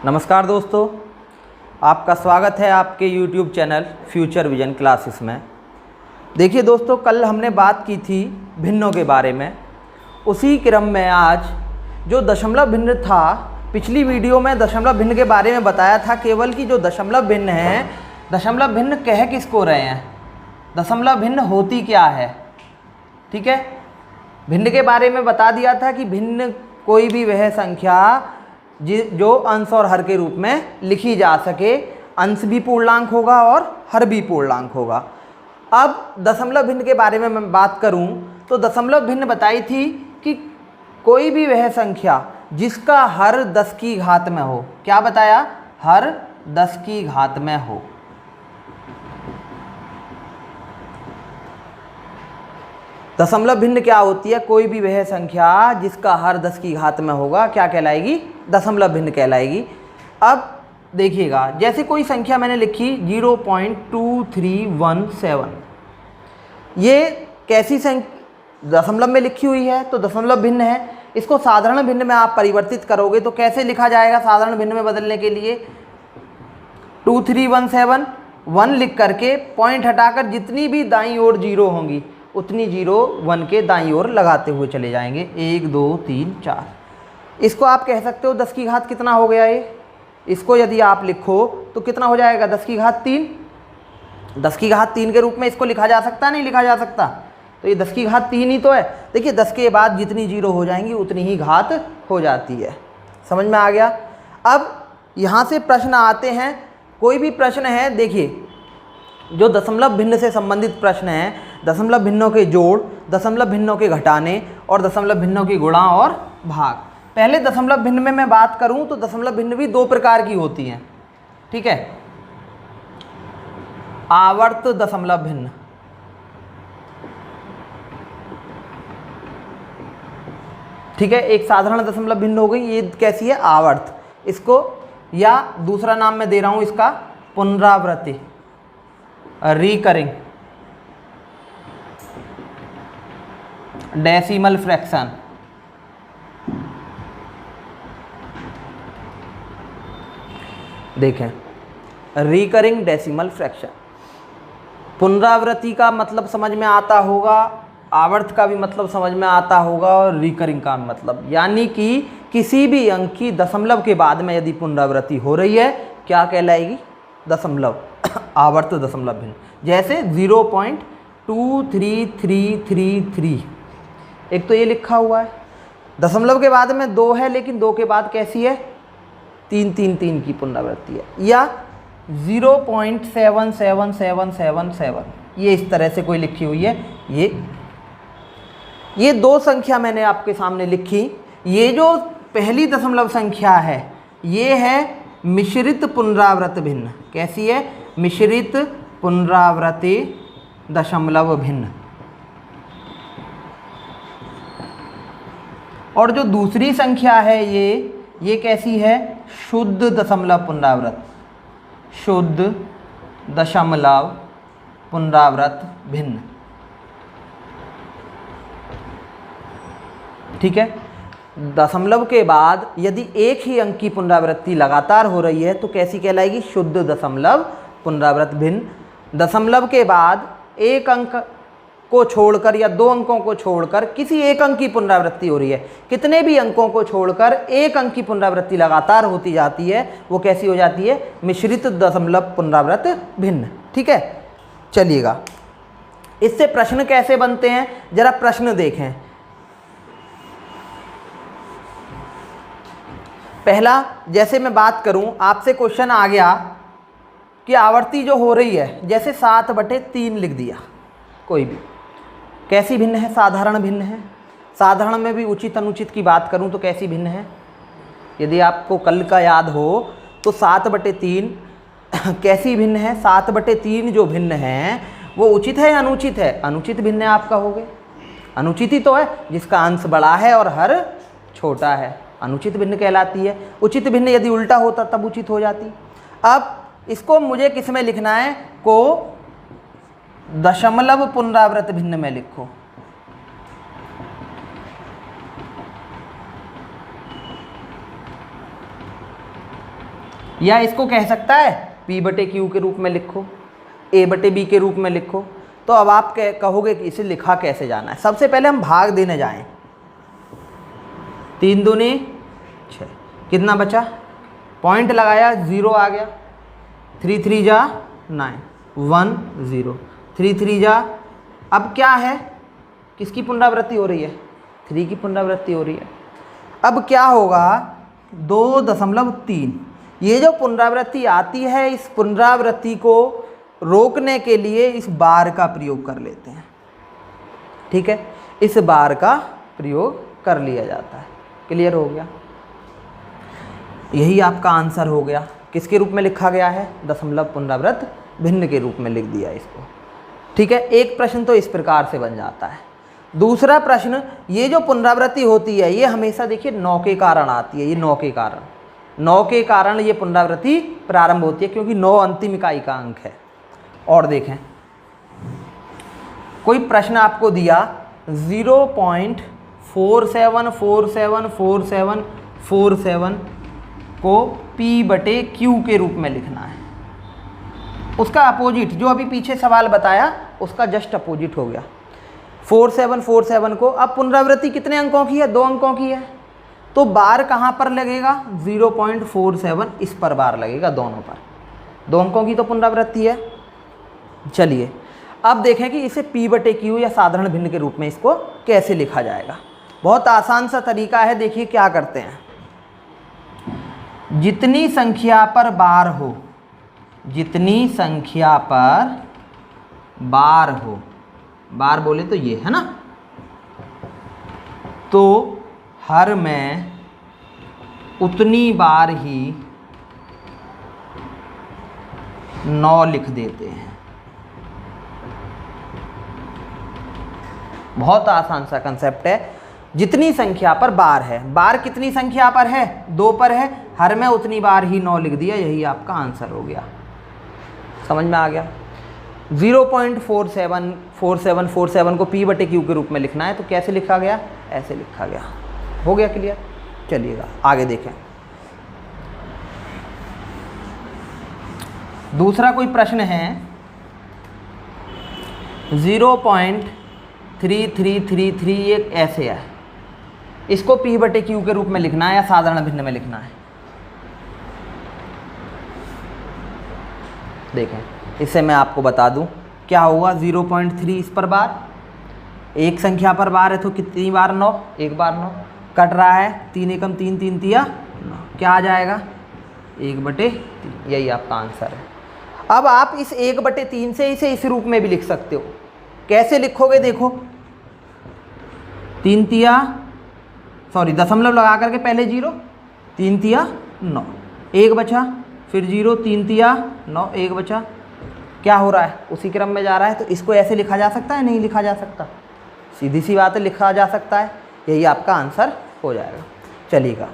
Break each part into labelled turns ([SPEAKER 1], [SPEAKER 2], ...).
[SPEAKER 1] नमस्कार दोस्तों, आपका स्वागत है आपके YouTube channel future vision classes में। देखिए दोस्तों, कल हमने बात की थी भिन्नों के बारे में। उसी क्रम में आज जो दशमलव भिन्न था, पिछली वीडियो में दशमलव भिन्न के बारे में बताया था केवल कि जो दशमलव भिन्न है, दशमलव भिन्न कह किसको रहे हैं, दशमलव भिन्न होती क्या है। ठीक है, भिन्न के बारे में बता दिया था कि भिन्न कोई भी वह संख्या जो अंश और हर के रूप में लिखी जा सके, अंश भी पूर्णांक होगा और हर भी पूर्णांक होगा। अब दशमलव भिन्न के बारे में मैं बात करूं तो दशमलव भिन्न बताई थी कि कोई भी वह संख्या जिसका हर 10 की घात में हो। क्या बताया? हर 10 की घात में हो। दशमलव भिन्न क्या होती है? कोई भी वह संख्या जिसका हर 10 की घात में होगा, क्या कहलाएगी? दशमलव भिन्न कहलाएगी। अब देखिएगा, जैसे कोई संख्या मैंने लिखी 0.2317, ये कैसी संख्या दशमलव में लिखी हुई है तो दशमलव भिन्न है। इसको साधारण भिन्न में आप परिवर्तित करोगे तो कैसे लिखा जाएगा? साधारण भिन्न में बदलने के लिए 2317 1 लिख करके पॉइंट हटाकर जितनी भी दाईं ओर जीरो होंगी उतनी जीरो 1 के दाईं ओर लगाते हुए चले जाएंगे। 1 2 3 4। इसको आप कह सकते हो 10 की घात कितना हो गया ये। इसको यदि आप लिखो तो कितना हो जाएगा? 10 की घात 3। 10 की घात 3 के रूप में इसको लिखा जा सकता, नहीं लिखा जा सकता? तो ये 10 की घात 3 ही तो है। देखिए 10 के बाद जितनी जीरो हो जाएंगी उतनी ही घात हो जाती है। समझ में आ गया? अब यहाँ से प्रश्न आते हैं। कोई भी प्रश्न है, देखिए जो दशमलव भिन्न से संबंधित प्रश्न है, दशमलव भिन्नों के जोड़, दशमलव भिन्नों के घटाने और दशमलव भिन्नों की गुणा और भाग। पहले दशमलव भिन्न में मैं बात करूं तो दशमलव भिन्न भी 2 प्रकार की होती हैं। ठीक है, आवर्त दशमलव भिन्न, ठीक है, एक साधारण दशमलव भिन्न हो गई, ये कैसी है? आवर्त। इसको या दूसरा नाम मैं दे रहा हूं इसका, पुनरावृत्ति, रिकरिंग डेसिमल फ्रैक्शन। देखें, रिकरिंग डेसिमल फ्रैक्शन, पुनरावृत्ति का मतलब समझ में आता होगा, आवर्त का भी मतलब समझ में आता होगा और रिकरिंग का मतलब, यानी कि किसी भी अंक की दशमलव के बाद में यदि पुनरावृत्ति हो रही है, क्या कहलाएगी? दशमलव आवर्त दशमलव भिन्न। जैसे 0.23333, एक तो ये लिखा हुआ है, दशमलव के बाद में 2 है, लेकिन 2 के बाद कैसी है? 333 की पुनरावृत्ति है। या 0.77777, ये इस तरह से कोई लिखी हुई है। ये 2 संख्या मैंने आपके सामने लिखी। ये जो पहली दशमलव संख्या है ये है मिश्रित पुनरावृत्त भिन्न। कैसी है? मिश्रित पुनरावृत्ति दशमलव भिन्न। और जो दूसरी संख्या है ये कैसी है? शुद्ध दशमलव पुनरावृत्त, शुद्ध दशमलव पुनरावृत्त भिन्न। ठीक है, दशमलव के बाद यदि एक ही अंक की पुनरावृत्ति लगातार हो रही है तो कैसी कहलाएगी? शुद्ध दशमलव पुनरावृत्त भिन्न। दशमलव के बाद एक अंक को छोड़कर या 2 अंकों को छोड़कर किसी एक अंक की पुनरावृत्ति हो रही है, कितने भी अंकों को छोड़कर एक अंक की पुनरावृत्ति लगातार होती जाती है, वो कैसी हो जाती है? मिश्रित दशमलव पुनरावृत्त भिन्न। ठीक है, चलिएगा, इससे प्रश्न कैसे बनते हैं जरा प्रश्न देखें। पहला, जैसे मैं बात करूं, आपसे क्वेश्चन आ गया कि आवर्ती जो हो रही है, जैसे 7/3 लिख दिया, कोई भी, कैसी भिन्न है? साधारण भिन्न है। साधारण में भी उचित अनुचित की बात करूं तो कैसी भिन्न है? यदि आपको कल का याद हो तो 7/3 कैसी भिन्न है? 7/3 जो भिन्न है वो उचित है या अनुचित है? अनुचित भिन्न आपका हो गया। अनुचित ही तो है जिसका अंश बड़ा है और हर छोटा है, अनुचित भिन्न कहलाती है। उचित भिन्न यदि उल्टा होता तब उचित हो जाती। अब इसको मुझे किस में लिखना है? को दशमलव पुनरावृत्त भिन्न में लिखो। या इसको कह सकता है P बटे Q के रूप में लिखो, A बटे B के रूप में लिखो। तो अब आप कहोगे कि इसे लिखा कैसे जाना है। सबसे पहले हम भाग देने जाएं। 3 दूनी 6, कितना बचा, पॉइंट लगाया 0 आ गया, 3 3 जा 9, 1 0, 3 3 जा, अब क्या है, किसकी पुनरावृत्ति हो रही है, 3 की पुनरावृत्ति हो रही है। अब क्या होगा 2.3, ये जो पुनरावृत्ति आती है इस पुनरावृत्ति को रोकने के लिए इस बार का प्रयोग कर लेते हैं। ठीक है, इस बार का प्रयोग कर लिया जाता है। क्लियर हो गया, यही आपका आंसर हो गया। किसके रूप में लिखा गया है, दशमलव पुनरावृत्त भिन्न के रूप में लिख दिया इसको। ठीक है, एक प्रश्न तो इस प्रकार से बन जाता है। दूसरा प्रश्न, ये जो पुनरावृत्ति होती है ये हमेशा देखिए 9 के कारण आती है। ये 9 के कारण, 9 के कारण ये पुनरावृत्ति प्रारंभ होती है, क्योंकि 9 अंतिम इकाई का अंक है। और देखें, कोई प्रश्न आपको दिया 0.47474747 को P बटे Q के रूप में लिखना है। उसका अपोजिट जो अभी पीछे सवाल बताया उसका जस्ट अपोजिट हो गया। 4747 को, अब पुनरावृत्ति कितने अंकों की है, 2 अंकों की है, तो बार कहाँ पर लगेगा, 0.47 इस पर बार लगेगा, दोनों पर, 2 अंकों की तो पुनरावृत्ति है। चलिए अब देखें कि इसे P बटे Q या साधारण भिन्न के रूप में इसको कैसे लिखा जाएगा। बहुत आसान सा तरीका है। देखिए क्या करते हैं, जितनी संख्या पर बार हो, जितनी संख्या पर बार हो, बार बोले तो ये है ना, तो हर में उतनी बार ही 9 लिख देते हैं। बहुत आसान सा कंसेप्ट है। जितनी संख्या पर बार है, बार कितनी संख्या पर है, 2 पर है, हर में उतनी बार ही 9 लिख दिया, यही आपका आंसर हो गया। समझ में आ गया। 0.474747 को P बटे Q के रूप में लिखना है, तो कैसे लिखा गया, ऐसे लिखा गया। हो गया क्लियर। चलिएगा आगे देखें। दूसरा कोई प्रश्न है 0.3333, एक ऐसे है, इसको P बटे Q के रूप में लिखना है या साधारण भिन्न में लिखना है। देखें, इससे मैं आपको बता दूं क्या होगा। 0.3 इस पर बार, एक संख्या पर बार है तो कितनी बार, 9, एक बार 9 कट रहा है, 3 एकम 3 3 तिया 9, क्या आ जाएगा 1/3, यही आपका आंसर है। अब आप इस 1/3 से इसे इस रूप में भी लिख सकते हो। कैसे लिखोगे, देखो 3 तिया, सॉरी दशमलव लगा करके पहले 0, 3 तिया 9, 1 बचा, फिर 0, 3 तिया 9, 1 बचा, क्या हो रहा है, उसी क्रम में जा रहा है। तो इसको ऐसे लिखा जा सकता है, नहीं लिखा जा सकता, सीधी सी बात है, लिखा जा सकता है, यही आपका आंसर हो जाएगा। चलिएगा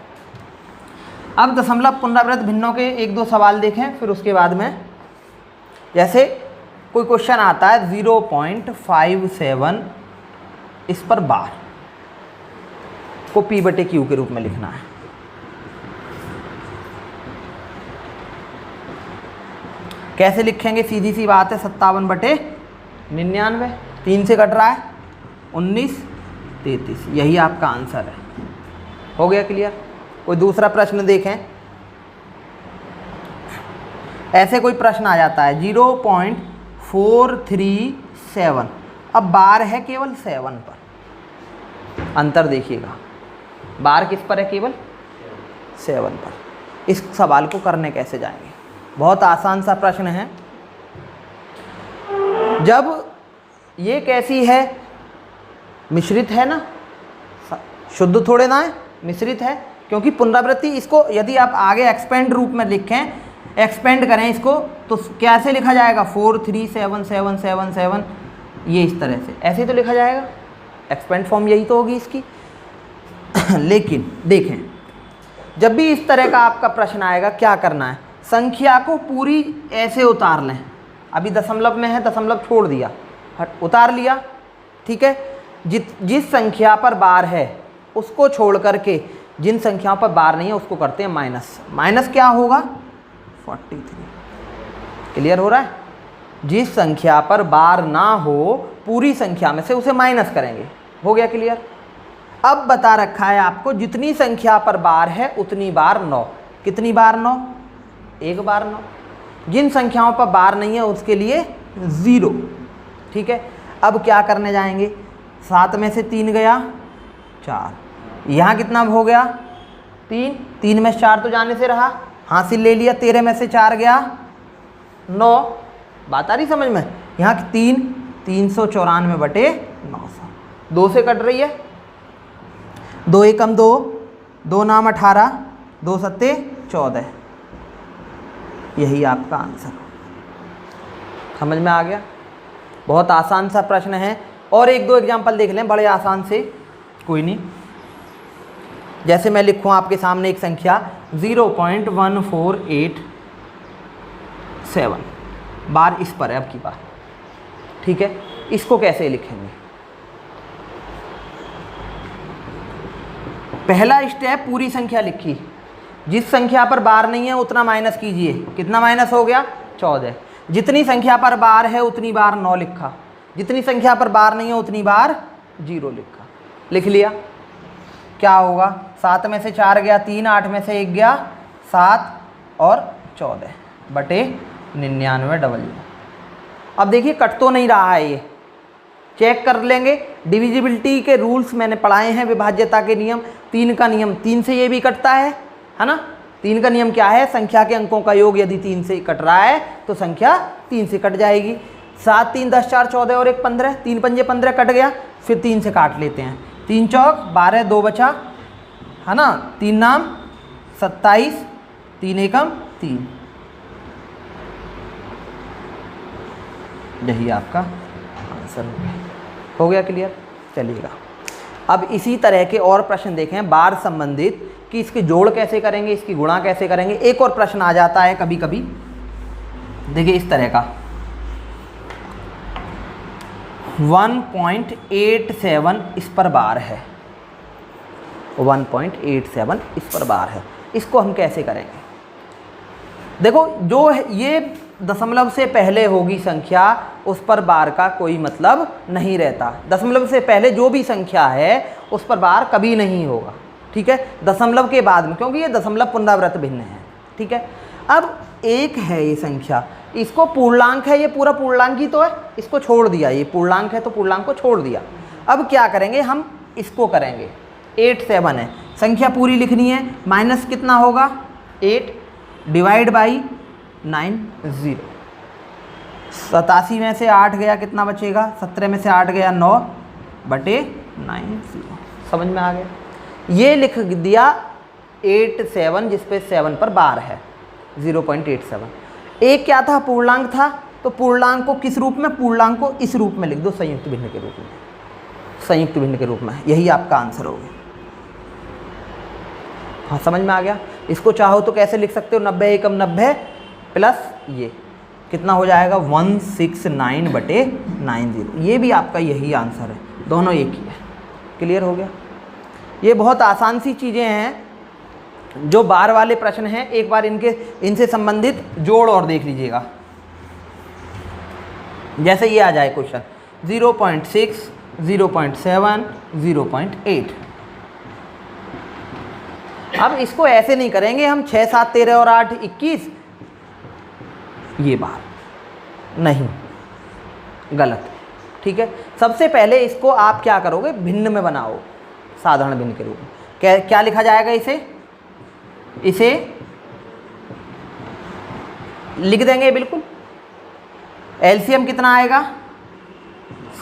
[SPEAKER 1] अब दशमलव पुनरावृत्त भिन्नों के 1-2 सवाल देखें, फिर उसके बाद में, जैसे कोई क्वेश्चन आता है 0.57 इस पर बार को P बटे Q के रूप में लिखना है। कैसे लिखेंगे, सीधी सी बात है, 57/99, 3 से कट रहा है 19 33, यही आपका आंसर है। हो गया क्लियर। कोई दूसरा प्रश्न देखें। ऐसे कोई प्रश्न आ जाता है 0.437, अब बार है केवल 7 पर, अंतर देखिएगा, बार किस पर है, केवल 7 पर। इस सवाल को करने कैसे जाएंगे, बहुत आसान सा प्रश्न है। जब ये कैसी है, मिश्रित है ना, शुद्ध थोड़े ना है, मिश्रित है, क्योंकि पुनरावृत्ति, इसको यदि आप आगे एक्सपेंड रूप में लिखें, एक्सपेंड करें इसको, तो कैसे लिखा जाएगा, 4377777, ये इस तरह से, ऐसे तो लिखा जाएगा, एक्सपेंड फॉर्म यही तो होगी इसकी। लेकिन देखें, जब भी इस तरह का आपका प्रश्न आएगा, क्या करना है, संख्या को पूरी ऐसे उतार लें। अभी दशमलव में है, दशमलव छोड़ दिया, उतार लिया, ठीक है। जिस संख्या पर बार है उसको छोड़ करके जिन संख्याओं पर बार नहीं है उसको करते हैं माइनस। माइनस क्या होगा, 43। क्लियर हो रहा है? जिस संख्या पर बार ना हो पूरी संख्या में से उसे माइनस करेंगे। हो गया क्लियर? अब बता रखा है आपको जितनी संख्या पर बार है उतनी बार 9। कितनी बार 9? एक बार 9। जिन संख्याओं पर बार नहीं है उसके लिए 0। ठीक है, अब क्या करने जाएंगे? 7 में से 3 गया 4, यहाँ कितना हो गया 3, 3 में से 4 तो जाने से रहा, हासिल ले लिया। 13 में से 4 गया 9। बात आ रही समझ में? यहाँ 3 394 बटे 900, 2 से कट रही है। 2 एकम 2, 2 नाम 18, 2 सत्ते 14। यही आपका आंसर। समझ में आ गया? बहुत आसान सा प्रश्न है। और एक दो एग्जाम्पल देख लें बड़े आसान से, कोई नहीं। जैसे मैं लिखूँ आपके सामने एक संख्या 0.1487 बार इस पर है अब की बार। ठीक है, इसको कैसे लिखेंगे? पहला स्टेप पूरी संख्या लिखी, जिस संख्या पर बार नहीं है उतना माइनस कीजिए। कितना माइनस हो गया? 14। जितनी संख्या पर बार है उतनी बार 9 लिखा, जितनी संख्या पर बार नहीं है उतनी बार 0 लिखा। लिख लिया। क्या होगा? 7 में से 4 गया 3, 8 में से 1 गया 7 और 14 बटे 99 अब देखिए कट तो नहीं रहा है, ये चेक कर लेंगे। डिविजिबिलिटी के रूल्स मैंने पढ़ाए हैं, विभाज्यता के नियम। 3 का नियम 3 से ये भी कटता है ना? 3 का नियम क्या है? संख्या के अंकों का योग यदि 3 से कट रहा है तो संख्या 3 से कट जाएगी। 7 3 10 4 14 और 1 15, 3 पंजे 15 कट गया, फिर 3 से काट लेते हैं। 3 चौक 12, 2 बचा है ना, 3 नाम 27, 3 एकम 3। यही आपका आंसर हो गया। हो गया क्लियर? चलिएगा अब इसी तरह के और प्रश्न देखें बार संबंधित, कि इसकी जोड़ कैसे करेंगे, इसकी गुणा कैसे करेंगे। एक और प्रश्न आ जाता है कभी कभी, देखिए इस तरह का 1.87 इस पर बार है, 1.87 इस पर बार है। इसको हम कैसे करेंगे? देखो जो ये दशमलव से पहले होगी संख्या उस पर बार का कोई मतलब नहीं रहता। दशमलव से पहले जो भी संख्या है उस पर बार कभी नहीं होगा। ठीक है, दशमलव के बाद में, क्योंकि ये दशमलव पुनरावृत्त भिन्न है। ठीक है, अब एक है ये संख्या, इसको पूर्णांक है, ये पूरा पूर्णांक ही तो है, इसको छोड़ दिया। ये पूर्णांक है तो पूर्णांक को छोड़ दिया। अब क्या करेंगे? हम इसको करेंगे 87 है, संख्या पूरी लिखनी है। माइनस कितना होगा? 8 डिवाइड बाई 90। 87 में से 8 गया, कितना बचेगा? 17 में से 8 गया 9 बटे 90। समझ में आ गया? ये लिख दिया 87 जिस पे 7 पर बार है, 0.87। एक क्या था? पूर्णांक था, तो पूर्णांक को किस रूप में? पूर्णांक को इस रूप में लिख दो, संयुक्त भिन्न के रूप में। संयुक्त भिन्न के रूप में, यही आपका आंसर होगा। हाँ समझ में आ गया? इसको चाहो तो कैसे लिख सकते हो? 90 एकम 90 प्लस ये कितना हो जाएगा? 169 बटे 90। ये भी आपका यही आंसर है, दोनों एक ही है। क्लियर हो गया? ये बहुत आसान सी चीज़ें हैं जो बार वाले प्रश्न हैं। एक बार इनसे संबंधित जोड़ और देख लीजिएगा। जैसे ये आ जाए क्वेश्चन 0.6, 0.7, 0.8। अब इसको ऐसे नहीं करेंगे हम 6 7 13 और 8 21, ये बार नहीं, गलत। ठीक है, सबसे पहले इसको आप क्या करोगे? भिन्न में बनाओ, साधारण भिन्न के रूप में। क्या लिखा जाएगा? इसे लिख देंगे बिल्कुल। एलसीएम कितना आएगा?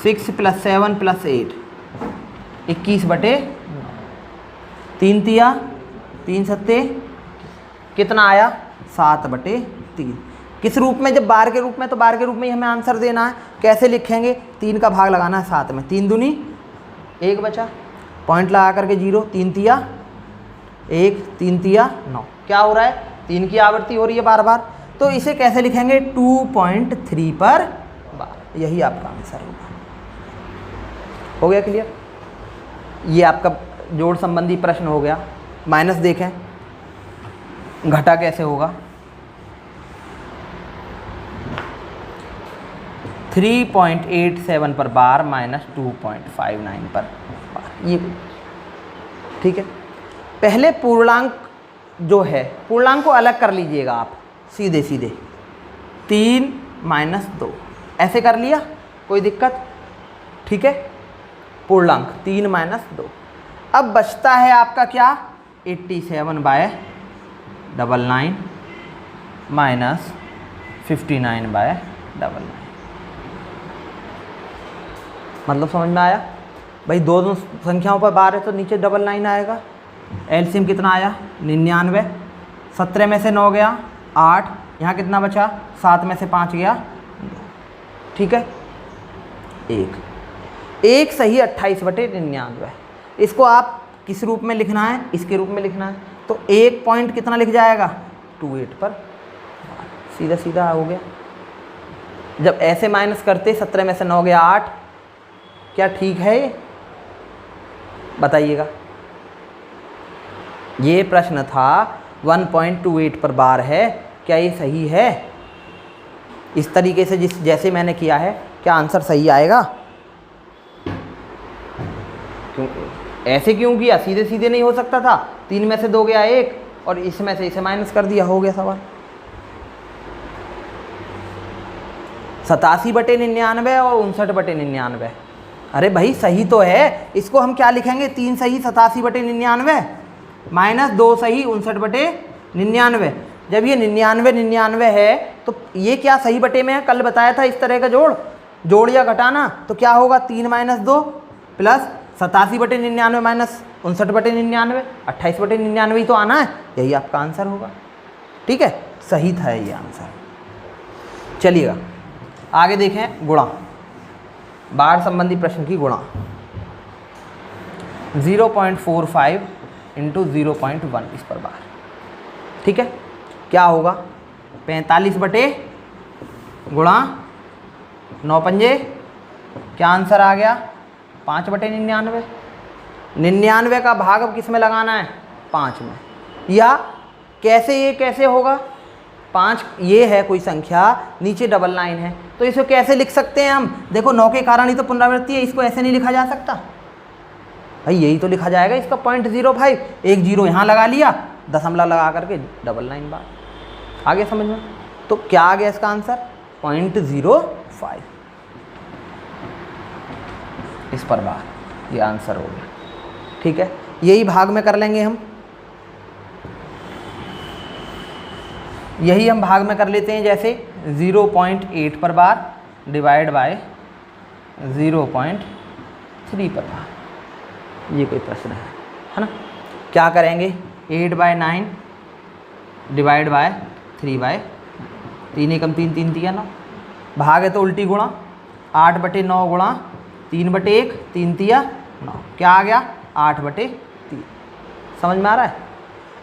[SPEAKER 1] 6 + 7 + 8, 21 बटे 3 तिया 3 सत्ते कितना आया? 7 बटे 3। किस रूप में? जब बार के रूप में, तो बार के रूप में ही हमें आंसर देना है। कैसे लिखेंगे? 3 का भाग लगाना है 7 में, 3 दूनी 1 बचा, पॉइंट लगा करके 0, 3 तिया 1, 3 तिया 9। क्या हो रहा है? 3 की आवृत्ति हो रही है बार बार, तो इसे कैसे लिखेंगे? 2.3 पर बार। यही आपका आंसर होगा। हो गया क्लियर? ये आपका जोड़ संबंधी प्रश्न हो गया। माइनस देखें, घटा कैसे होगा? 3.87 पर बार माइनस 2.59 पर बार, ये ठीक है। पहले पूर्णांक जो है, पूर्णांक को अलग कर लीजिएगा आप सीधे सीधे, 3 माइनस 2 ऐसे कर लिया, कोई दिक्कत, ठीक है। पूर्णांक 3 माइनस 2, अब बचता है आपका क्या, 87/99 माइनस 59/99, मतलब समझ में आया भाई। दोनों संख्याओं पर बार है तो नीचे 99 आएगा। एलसीएम कितना आया, 99, 17 में से 9 गया 8, यहाँ कितना बचा, 7 में से 5 गया 2, ठीक है। एक सही 28/99। इसको आप किस रूप में लिखना है, इसके रूप में लिखना है, तो 1 पॉइंट कितना लिख जाएगा, 28 पर, सीधा सीधा हो गया। जब ऐसे माइनस करते 17 में से 9 गया 8, क्या ठीक है ये, बताइएगा। ये प्रश्न था 1.28 पर बार है, क्या ये सही है? इस तरीके से जैसे मैंने किया है, क्या आंसर सही आएगा? क्यों ऐसे क्यों किया, सीधे सीधे नहीं हो सकता था? 3 में से 2 गया 1 और इसमें से इसे माइनस कर दिया, हो गया सवाल। 87/99 और 59/99। अरे भाई सही तो है, इसको हम क्या लिखेंगे, 3 सही 87/99 माइनस 2 सही 59/99। जब ये 99 है तो ये क्या सही बटे में है, कल बताया था इस तरह का जोड़ या घटाना, तो क्या होगा, 3 माइनस 2 प्लस 87/99 माइनस 59/99, 28/99 ही तो आना है, यही आपका आंसर होगा, ठीक है। सही था ये आंसर। चलिएगा आगे देखें, गुणा, बार संबंधी प्रश्न की गुणा। 0.45 इंटू 0.1 इस पर बार, ठीक है। क्या होगा, 45 बटे गुणा 9 पंजे, क्या आंसर आ गया, 5/99। 99 का भाग अब किस में लगाना है, 5 में, या कैसे होगा, 5 ये है कोई संख्या, नीचे 99 है, तो इसे कैसे लिख सकते हैं हम, देखो 9 के कारण ही तो पुनरावृत्ति है, इसको ऐसे नहीं लिखा जा सकता भाई, यही तो लिखा जाएगा इसका 0.05, एक जीरो यहाँ लगा लिया, दशमलव लगा करके 99 बार, आ गया समझ में। तो क्या आ गया इसका आंसर, 0.05 इस पर बार, ये आंसर हो गया, ठीक है। यही भाग में कर लेंगे हम, यही हम भाग में कर लेते हैं, जैसे 0.8 पर बार डिवाइड बाय 0.3 पर बार, ये कोई प्रश्न है ना। क्या करेंगे, 8/9 डिवाइड बाय 3/9, 3 एकम 3, 3 तिया 9, भाग है तो उल्टी गुणा, 8/9 गुणा 3/1, 3 तिया 9, क्या आ गया, 8/3, समझ में आ रहा है।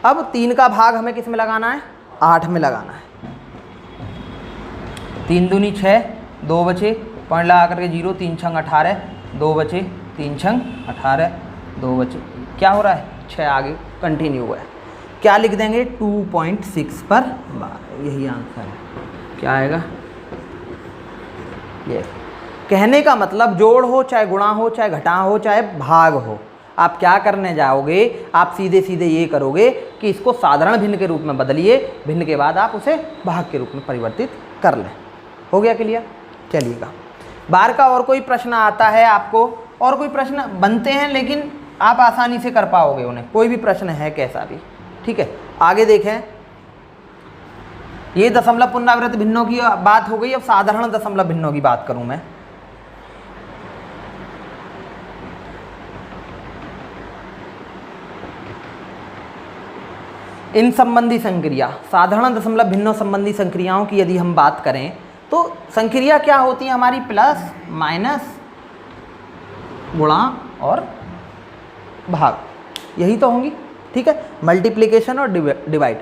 [SPEAKER 1] अब 3 का भाग हमें किस में लगाना है, 8 में लगाना है। 3 दूनी 6, 2 बचे, पॉइंट लगा करके 0, 3 छंग 18, 2 बचे, 3 छंग 18, 2 बचे, क्या हो रहा है, 6 आगे कंटिन्यू हुआ है, क्या लिख देंगे, 2.6 पर बार, यही आंसर है। क्या आएगा, ये कहने का मतलब जोड़ हो चाहे गुणा हो चाहे घटा हो चाहे भाग हो, आप क्या करने जाओगे, आप सीधे सीधे ये करोगे कि इसको साधारण भिन्न के रूप में बदलिए, भिन्न के बाद आप उसे भाग के रूप में परिवर्तित कर लें। हो गया क्लियर। चलिएगा, बार का और कोई प्रश्न आता है आपको, और कोई प्रश्न बनते हैं लेकिन आप आसानी से कर पाओगे उन्हें, कोई भी प्रश्न है कैसा भी, ठीक है। आगे देखें, ये दशमलव पुनरावृत्त भिन्नों की बात हो गई, अब साधारण दशमलव भिन्नों की बात करूं मैं। इन संबंधी संक्रिया, साधारण दशमलव भिन्नों संबंधी संक्रियाओं की यदि हम बात करें तो संक्रिया क्या होती है हमारी, प्लस माइनस गुणा और भाग, यही तो होंगी, ठीक है, मल्टीप्लिकेशन और डिवाइड।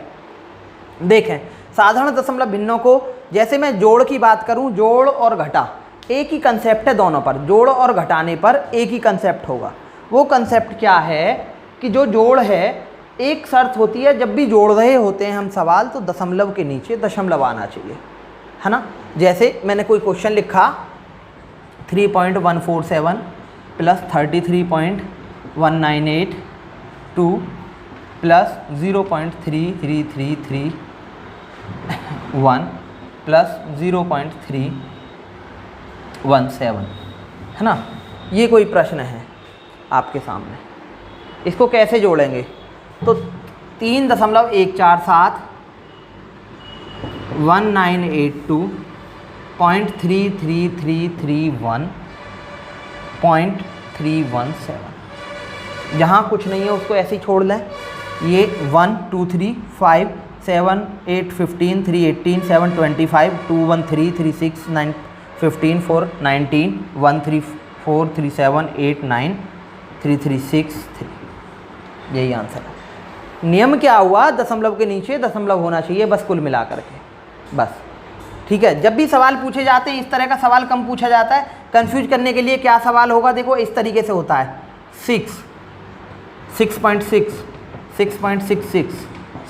[SPEAKER 1] देखें साधारण दशमलव भिन्नों को, जैसे मैं जोड़ की बात करूं, जोड़ और घटा एक ही कंसेप्ट है दोनों पर, जोड़ और घटाने पर एक ही कंसेप्ट होगा। वो कंसेप्ट क्या है कि जो जोड़ है, एक शर्त होती है, जब भी जोड़ रहे होते हैं हम सवाल, तो दशमलव के नीचे दशमलव आना चाहिए, है ना। जैसे मैंने कोई क्वेश्चन लिखा 3.147 प्लस 33.1982 प्लस 0.3331 प्लस 0.317, है ना। ये कोई प्रश्न है आपके सामने, इसको कैसे जोड़ेंगे? तो 3.147 1982.33331.317, जहाँ कुछ नहीं है उसको ऐसे ही छोड़ लें। ये 1 2 3 5 7 8 15 3 18 7 25 2 1 3 3 6 9 15 4 19 1 3 4 3 7 8 9 3 3 6 3, यही आंसर है। नियम क्या हुआ? दशमलव के नीचे दशमलव होना चाहिए बस, कुल मिला करके बस, ठीक है। जब भी सवाल पूछे जाते हैं इस तरह का सवाल कम पूछा जाता है। कंफ्यूज करने के लिए क्या सवाल होगा? देखो इस तरीके से होता है 6, 6.6, 6.66,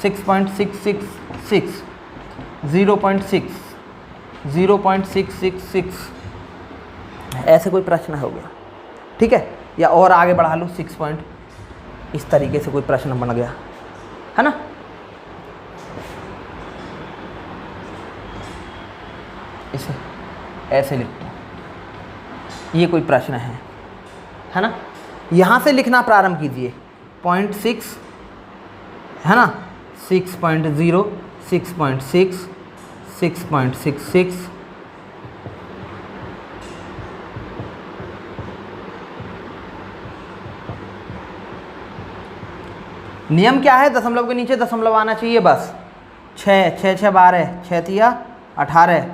[SPEAKER 1] 6.666, 0.6, 0.666, ऐसे कोई प्रश्न हो गया, ठीक है। या और आगे बढ़ा लो 6 पॉइंट, इस तरीके से कोई प्रश्न बन गया, है ना। इसे ऐसे लिखते हैं, ये कोई प्रश्न है ना। यहाँ से लिखना प्रारंभ कीजिए 0.6, है ना, 6.0, 6.6, 6.66, नियम क्या है? दशमलव के नीचे दशमलव आना चाहिए बस। 6 6 6 12, 6 तिया 18,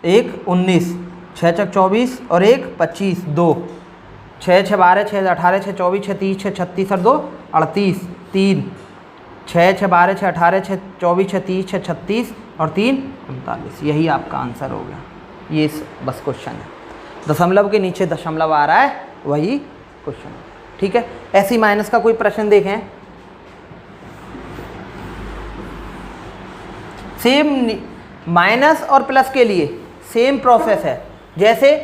[SPEAKER 1] 1 19, 6 चक 24 और 1 25, 2 6 6 12, 6 18, 6 24, 6 30, 6 36 और 2 38, 3 6 6 12, 6 18, 6 24, 6 30, 6 36 और 3 39, यही आपका आंसर हो गया। ये बस क्वेश्चन है, दशमलव के नीचे दशमलव आ रहा है, वही क्वेश्चन है, ठीक है। ऐसी माइनस का कोई प्रश्न देखें, सेम माइनस और प्लस के लिए सेम प्रोसेस है। जैसे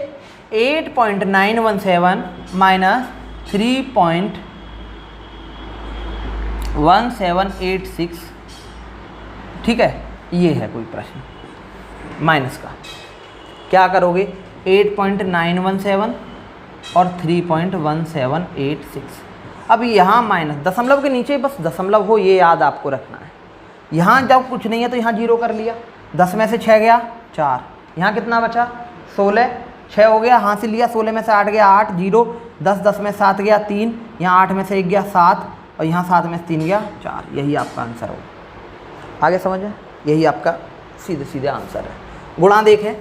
[SPEAKER 1] 8.917 माइनस 3.1786, ठीक है, ये है कोई प्रश्न माइनस का। क्या करोगे? 8.917 और 3.1786। अब यहाँ माइनस, दशमलव के नीचे बस दशमलव हो, ये याद आपको रखना है। यहाँ जब कुछ नहीं है तो यहाँ 0 कर लिया, 10 में से 6 गया 4, यहाँ कितना बचा 16, 6 हो गया, यहाँ से लिया, 16 में से 8 गया 8, 0, 10 10 में 7 गया 3, यहाँ 8 में से 1 गया 7 और यहाँ 7 में से 3 गया 4, यही आपका आंसर होगा। आगे समझें, यही आपका सीधे सीधे आंसर है। गुणा देखें,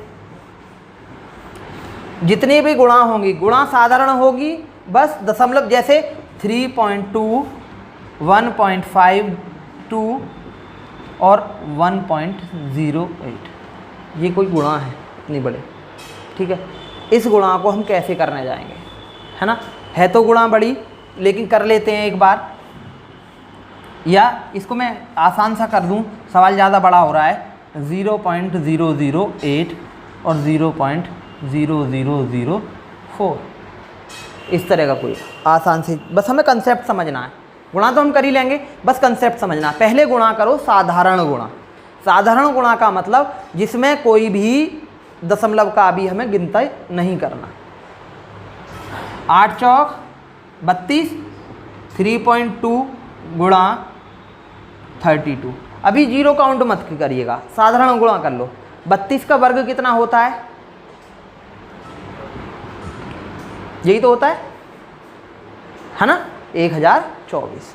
[SPEAKER 1] जितनी भी गुणा होंगी, गुणा साधारण होगी बस दशमलव, जैसे 3.2, 1.52 और 1.08, ये कोई गुणा है इतनी बड़े, ठीक है। इस गुणा को हम कैसे करने जाएंगे, है ना। है तो गुणा बड़ी, लेकिन कर लेते हैं एक बार, या इसको मैं आसान सा कर दूं, सवाल ज़्यादा बड़ा हो रहा है। 0.008 और 0.0004, इस तरह का कोई आसान से, बस हमें कंसेप्ट समझना है। गुणा तो हम कर ही लेंगे, बस कंसेप्ट समझना। पहले गुणा करो साधारण गुणा। साधारण गुणा का मतलब जिसमें कोई भी दशमलव का भी हमें गिनती नहीं करना। 8 चौक 32, 3.2 गुणा 32, अभी 0 काउंट मत करिएगा, साधारण गुणा कर लो। 32 का वर्ग कितना होता है? यही तो होता है ना, 1024।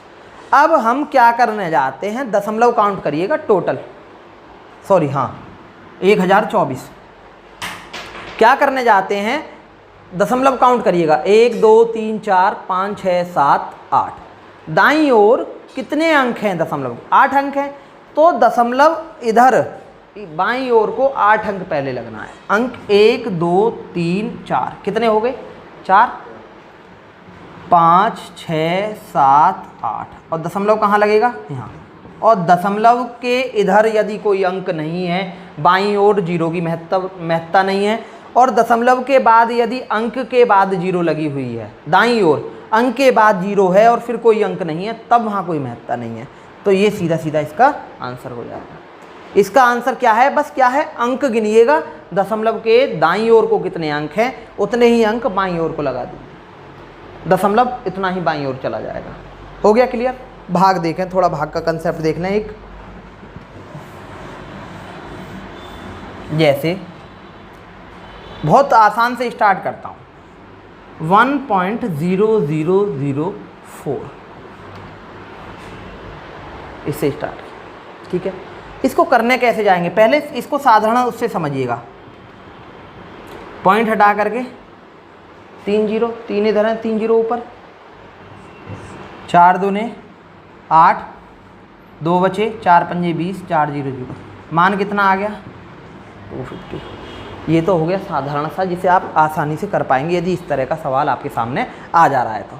[SPEAKER 1] अब हम क्या करने जाते हैं? दशमलव काउंट करिएगा टोटल, सॉरी हाँ 1024। क्या करने जाते हैं? दशमलव काउंट करिएगा, 1 2 3 4 5 6 7 8। दाईं ओर कितने अंक हैं? दशमलव 8 अंक हैं, तो दशमलव इधर बाईं ओर को 8 अंक पहले लगना है। अंक 1 2 3 4 कितने हो गए? 4, 5 6 7 8, और दशमलव कहाँ लगेगा? यहाँ। और दशमलव के इधर यदि कोई अंक नहीं है, बाईं ओर 0 की महत्ता नहीं है, और दशमलव के बाद यदि अंक के बाद 0 लगी हुई है, दाईं ओर अंक के बाद 0 है और फिर कोई अंक नहीं है, तब वहाँ कोई महत्ता नहीं है। तो ये सीधा सीधा इसका आंसर हो जाएगा। इसका आंसर क्या है? बस क्या है, अंक गिनिएगा, दशमलव के दाईं ओर को कितने अंक हैं उतने ही अंक बाईं ओर को लगा दीजिए, दशमलव इतना ही बाईं ओर चला जाएगा। हो गया क्लियर? भाग देखें, थोड़ा भाग का कंसेप्ट देख लें। एक जैसे बहुत आसान से स्टार्ट करता हूँ, 1.0004 इससे स्टार्ट, ठीक है। इसको करने कैसे जाएंगे? पहले इसको साधारण उससे समझिएगा। पॉइंट हटा करके 3 0, 3 इधर है, 3 0 ऊपर, 4 दूने 8, 2 बचे, 4 पंजे 20, 4 0 0, मान कितना आ गया? 250। ये तो हो गया साधारण सा, जिसे आप आसानी से कर पाएंगे यदि इस तरह का सवाल आपके सामने आ जा रहा है तो,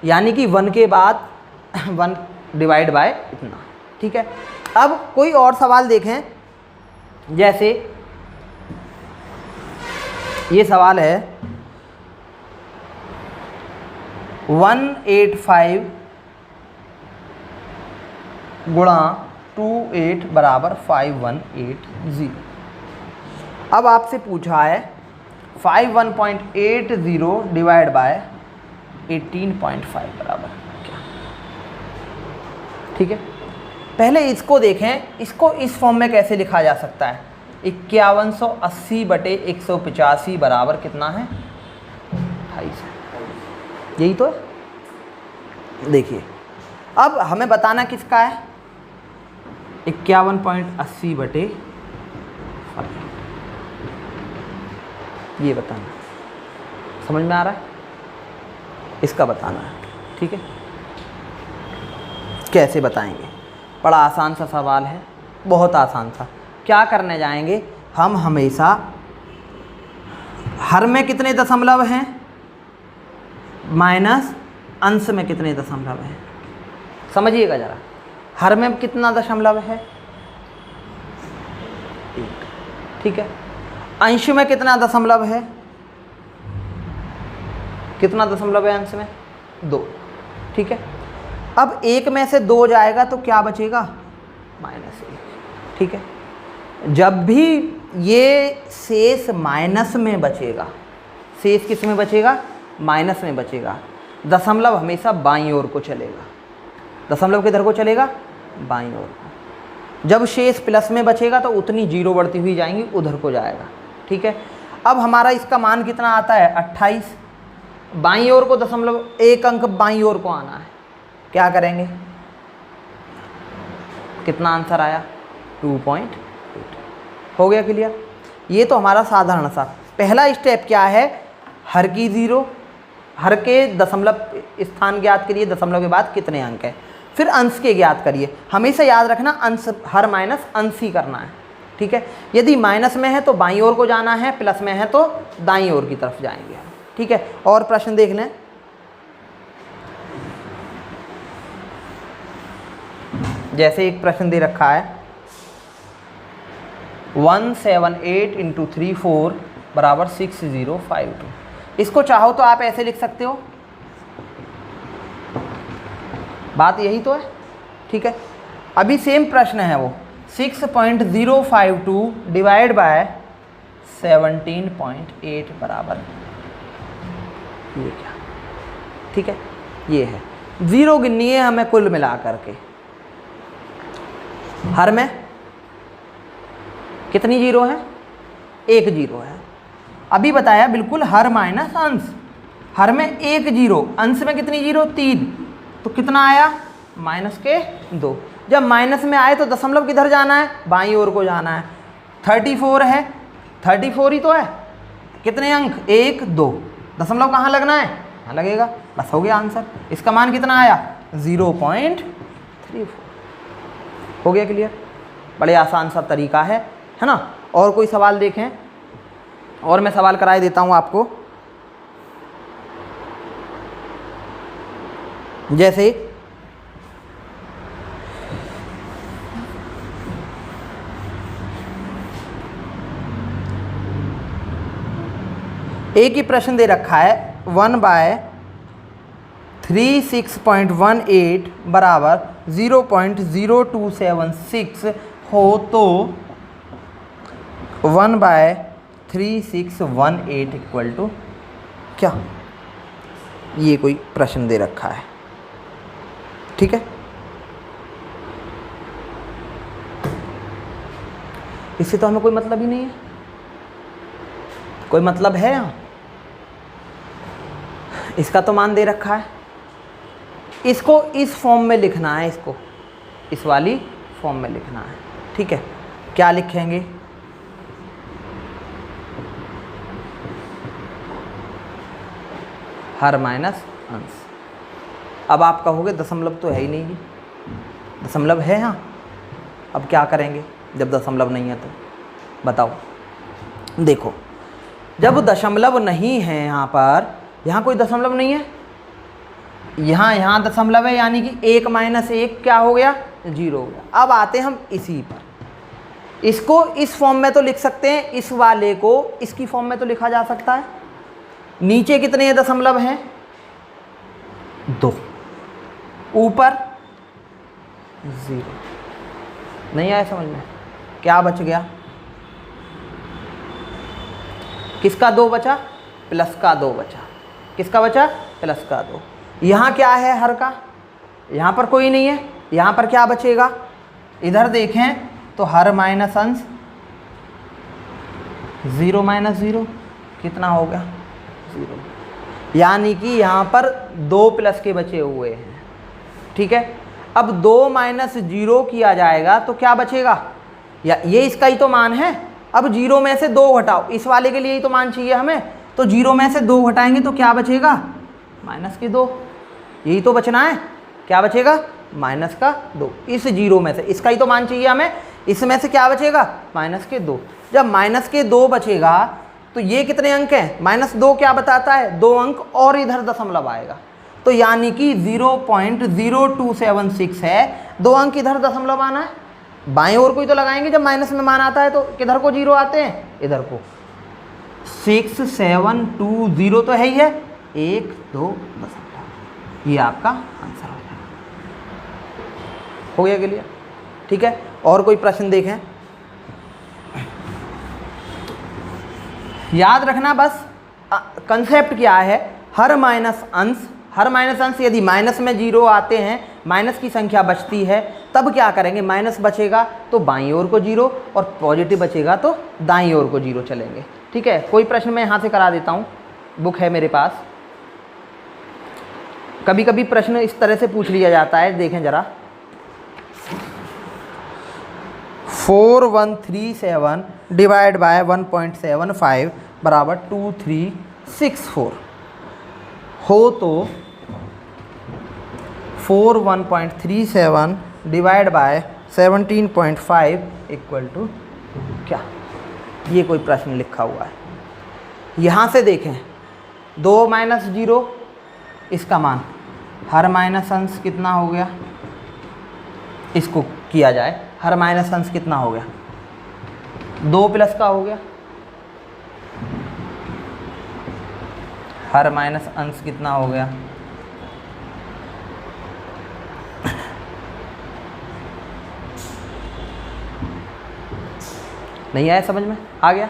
[SPEAKER 1] यानी कि 1 के बाद 1 डिवाइड बाय इतना, ठीक है। अब कोई और सवाल देखें, जैसे ये सवाल है 185 गुणा 28 बराबर 5180। अब आपसे पूछा है 51.80 डिवाइड बाय 18.5 बराबर क्या, ठीक है। पहले इसको देखें, इसको इस फॉर्म में कैसे लिखा जा सकता है? 5180 बटे 185 बराबर कितना है? 250। यही तो है। देखिए अब हमें बताना किसका है, 51.80 बटे 5, ये बताना, समझ में आ रहा है? इसका बताना है, ठीक है। कैसे बताएंगे? बड़ा आसान सा सवाल है, बहुत आसान सा। क्या करने जाएंगे हम? हमेशा हर में कितने दशमलव हैं माइनस अंश में कितने दशमलव हैं, समझिएगा ज़रा। हर में कितना दशमलव है? 1, ठीक है। अंश में कितना दशमलव है? कितना दशमलव है अंश में? 2, ठीक है। अब 1 में से 2 जाएगा तो क्या बचेगा? -1, ठीक है। जब भी ये शेष माइनस में बचेगा, शेष किस में बचेगा? माइनस में बचेगा। दशमलव हमेशा बाईं ओर को चलेगा। दशमलव किधर को चलेगा? बाईं ओर को। जब शेष प्लस में बचेगा तो उतनी 0 बढ़ती हुई जाएंगी, उधर को जाएगा, ठीक है। अब हमारा इसका मान कितना आता है? 28। बाईं ओर को दशमलव 1 अंक बाईं ओर को आना है, क्या करेंगे? कितना आंसर आया? 2.8। हो गया क्लियर? ये तो हमारा साधारण सा पहला स्टेप क्या है? हर की 0, हर के दशमलव स्थान ज्ञात करिए, दशमलव के बाद कितने अंक है, फिर अंश के ज्ञात करिए। हमेशा याद रखना अंश हर माइनस अंश ही करना है, ठीक है। यदि माइनस में है तो बाईं ओर को जाना है, प्लस में है तो दाईं ओर की तरफ जाएंगे, ठीक है। और प्रश्न देख लें। जैसे एक प्रश्न दे रखा है 178 × 34 बराबर 6052। इसको चाहो तो आप ऐसे लिख सकते हो, बात यही तो है, ठीक है। अभी सेम प्रश्न है वो 6.052 डिवाइड बाय 17.8 बराबर ये क्या, ठीक है। ये है 0 गिननी है हमें कुल मिला करके। हर में कितनी 0 है? 1 0 है। अभी बताया बिल्कुल हर माइनस अंश। हर में 1 0, अंश में कितनी 0? 3, तो कितना आया? -2। जब माइनस में आए तो दशमलव किधर जाना है? बाईं ओर को जाना है। 34 है, 34 ही तो है। कितने अंक? 1 2, दशमलव कहाँ लगना है? यहाँ लगेगा, बस हो गया आंसर। इसका मान कितना आया? 0.34। हो गया क्लियर? बड़े आसान सा तरीका है ना। और कोई सवाल देखें, और मैं सवाल कराए देता हूँ आपको। जैसे एक ही प्रश्न दे रखा है 1/36.18 बराबर 0.0276 हो तो 1/3618 इक्वल टू क्या, ये कोई प्रश्न दे रखा है। ठीक है, इससे तो हमें कोई मतलब ही नहीं है। कोई मतलब है यहाँ? इसका तो मान दे रखा है, इसको इस फॉर्म में लिखना है, इसको इस वाली फॉर्म में लिखना है। ठीक है, क्या लिखेंगे? हर माइनस अंश। अब आप कहोगे दशमलव तो है ही नहीं, दशमलव है यहाँ, अब क्या करेंगे जब दशमलव नहीं है तो बताओ। देखो, जब दशमलव नहीं है यहाँ पर, यहाँ कोई दशमलव नहीं है, यहाँ दशमलव है, यानी कि 1 - 1 क्या हो गया? 0 हो गया। अब आते हैं हम इसी पर, इसको इस फॉर्म में तो लिख सकते हैं, इस वाले को इसकी फॉर्म में तो लिखा जा सकता है। नीचे कितने दशमलव हैं? 2, ऊपर 0। नहीं आया समझ में? क्या बच गया? किसका 2 बचा? प्लस का 2 बचा। किसका बचा? प्लस का 2। यहाँ क्या है? हर का। यहाँ पर कोई नहीं है, यहाँ पर क्या बचेगा? इधर देखें तो हर माइनस अंश 0 - 0 कितना हो गया? 0। यानी कि यहाँ पर 2 प्लस के बचे हुए हैं। ठीक है, अब 2 - 0 किया जाएगा तो क्या बचेगा? या ये इसका ही तो मान है। अब 0 में से 2 घटाओ, इस वाले के लिए ही तो मान चाहिए हमें, तो 0 में से 2 घटाएंगे तो क्या बचेगा? -2। यही तो बचना है। क्या बचेगा? -2। इस 0 में से, इसका ही तो मान चाहिए हमें, इसमें से क्या बचेगा? -2। जब -2 बचेगा तो ये कितने अंक हैं? -2 क्या बताता है? 2 अंक और इधर दशमलव आएगा, तो यानी कि 0.0276 है, 2 अंक इधर दशमलव आना है। बाएं ओर को ही तो लगाएंगे, जब माइनस में मान आता है तो किधर को 0 आते हैं? इधर को। 6720 तो है ही है, 1 2 दशमलव, ये आपका आंसर हो जाएगा। हो गया क्लियर? ठीक है, और कोई प्रश्न देखें। याद रखना बस कंसेप्ट क्या है, हर माइनस अंश, हर माइनस अंश यदि माइनस में 0 आते हैं, माइनस की संख्या बचती है, तब क्या करेंगे? माइनस बचेगा तो बाईं ओर को 0 और पॉजिटिव बचेगा तो दाईं ओर को 0 चलेंगे। ठीक है, कोई प्रश्न मैं यहाँ से करा देता हूँ, बुक है मेरे पास। कभी कभी प्रश्न इस तरह से पूछ लिया जाता है, देखें जरा। 4137 डिवाइड बाय 1.75 बराबर 2364 हो तो 4137 डिवाइड बाय 17.5 इक्वल टू क्या? ये कोई प्रश्न लिखा हुआ है। यहाँ से देखें 2 - 0 इसका मान, हर माइनस अंश कितना हो गया? इसको किया जाए, हर माइनस अंश कितना हो गया? 2 प्लस का हो गया, हर माइनस अंश कितना हो गया? नहीं आया समझ में? आ गया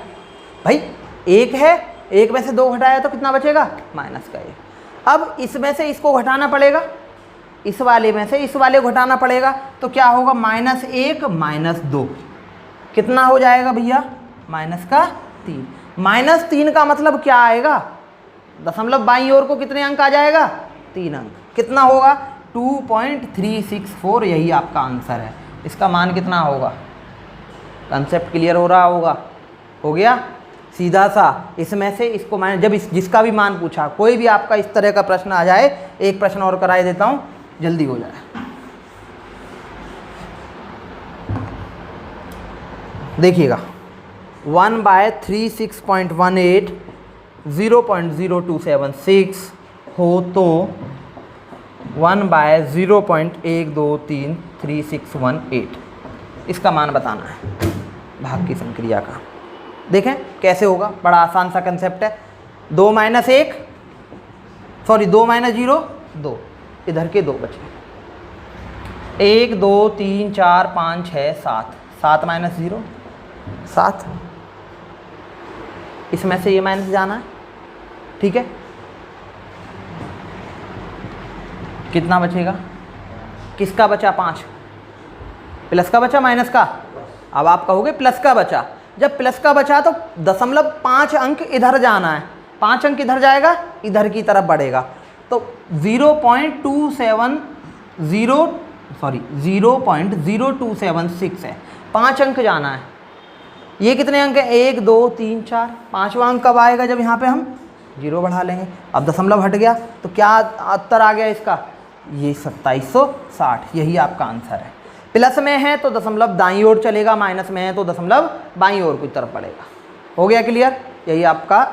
[SPEAKER 1] भाई? 1 है, 1 में से 2 घटाया तो कितना बचेगा? -1। अब इसमें से इसको घटाना पड़ेगा, इस वाले में से इस वाले को घटाना पड़ेगा, तो क्या होगा? -1 - 2 कितना हो जाएगा भैया? -3। -3 का मतलब क्या आएगा? दशमलव बाईं ओर को कितने अंक आ जाएगा? 3 अंक। कितना होगा? 2.364, यही आपका आंसर है। इसका मान कितना होगा? कंसेप्ट क्लियर हो रहा होगा? हो गया सीधा सा। इसमें से इसको मान, जब जिसका भी मान पूछा, कोई भी आपका इस तरह का प्रश्न आ जाए, एक प्रश्न और कराए देता हूँ, जल्दी हो जाए। देखिएगा 1/36.18 0.0276 हो तो 1/0.123318 इसका मान बताना है भाग की संक्रिया का। देखें कैसे होगा, बड़ा आसान सा कंसेप्ट है। 2 माइनस 1 सॉरी 2 माइनस 0 2, इधर के 2 बचे। 1 2 3 4 5 6 7, 7 माइनस 0 7, इसमें से ये माइनस जाना है, ठीक है। कितना बचेगा, किसका बचा 5, प्लस का बचा माइनस का। अब आप कहोगे प्लस का बचा, जब प्लस का बचा तो 0.5 अंक इधर जाना है, 5 अंक इधर जाएगा, इधर की तरफ बढ़ेगा, तो 0.0276 है, 5 अंक जाना है। ये कितने अंक है, 1 2 3 4, 5वां अंक कब आएगा, जब यहाँ पे हम 0 बढ़ा लेंगे। अब दशमलव हट गया तो क्या उत्तर आ गया इसका, ये 2760, यही आपका आंसर है। प्लस में है तो दशमलव दाईं ओर चलेगा, माइनस में है तो दशमलव बाईं ओर की तरफ बढ़ेगा। हो गया क्लियर, यही आपका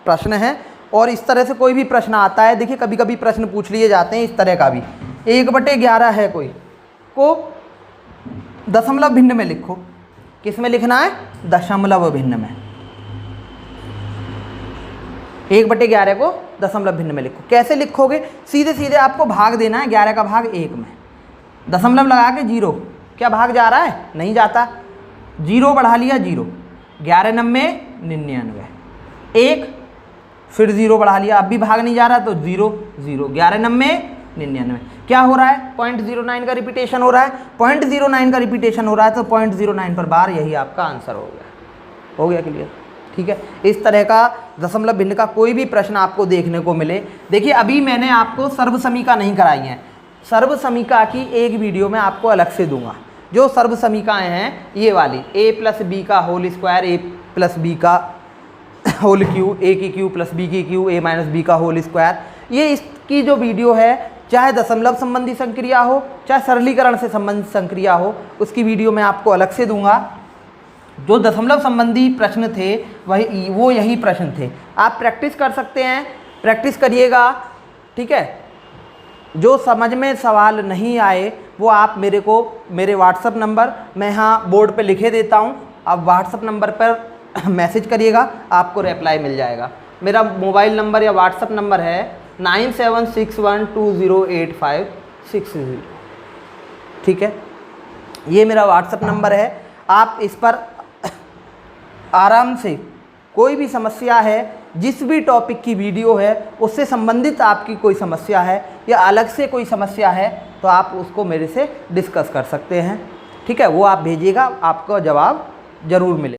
[SPEAKER 1] प्रश्न है। और इस तरह से कोई भी प्रश्न आता है, देखिए कभी कभी प्रश्न पूछ लिए जाते हैं इस तरह का भी, 1/11 है कोई को दशमलव भिन्न में लिखो। किस में लिखना है, दशमलव भिन्न में। 1/11 को दशमलव भिन्न में लिखो। कैसे लिखोगे, सीधे सीधे आपको भाग देना है, 11 का भाग 1 में, दशमलव लगा के 0, क्या भाग जा रहा है, नहीं जाता, 0 बढ़ा लिया 0, 11 9 99, 1 फिर 0 बढ़ा लिया, अब भी भाग नहीं जा रहा तो 0 0, 11 9 99, क्या हो रहा है, 0.09 का रिपीटेशन हो रहा है, 0.09 का रिपीटेशन हो रहा है तो 0.09 पर बार, यही आपका आंसर हो गया। हो गया क्लियर, ठीक है। इस तरह का दशमलव भिन्न का कोई भी प्रश्न आपको देखने को मिले, देखिए अभी मैंने आपको सर्व समीका नहीं कराई है, सर्व समीका की एक वीडियो में आपको अलग से दूंगा। जो सर्व समीकाएँ हैं ये वाली, a + b का होल स्क्वायर, a + b का होल क्यूब, a की क्यूब प्लस b की क्यूब, a - b का होल स्क्वायर, ये इसकी जो वीडियो है, चाहे दशमलव संबंधी संक्रिया हो, चाहे सरलीकरण से संबंधित संक्रिया हो, उसकी वीडियो मैं आपको अलग से दूंगा। जो दशमलव संबंधी प्रश्न थे वो यही प्रश्न थे। आप प्रैक्टिस कर सकते हैं, प्रैक्टिस करिएगा, ठीक है। जो समझ में सवाल नहीं आए वो आप मेरे व्हाट्सअप नंबर मैं यहाँ बोर्ड पे लिखे देता हूँ, आप व्हाट्सअप नंबर पर मैसेज करिएगा, आपको रिप्लाई मिल जाएगा। मेरा मोबाइल नंबर या व्हाट्सअप नंबर है 9761208560, ठीक है। ये मेरा व्हाट्सअप नंबर है, आप इस पर आराम से कोई भी समस्या है, जिस भी टॉपिक की वीडियो है उससे संबंधित आपकी कोई समस्या है या अलग से कोई समस्या है तो आप उसको मेरे से डिस्कस कर सकते हैं, ठीक है। वो आप भेजिएगा, आपको जवाब ज़रूर मिले।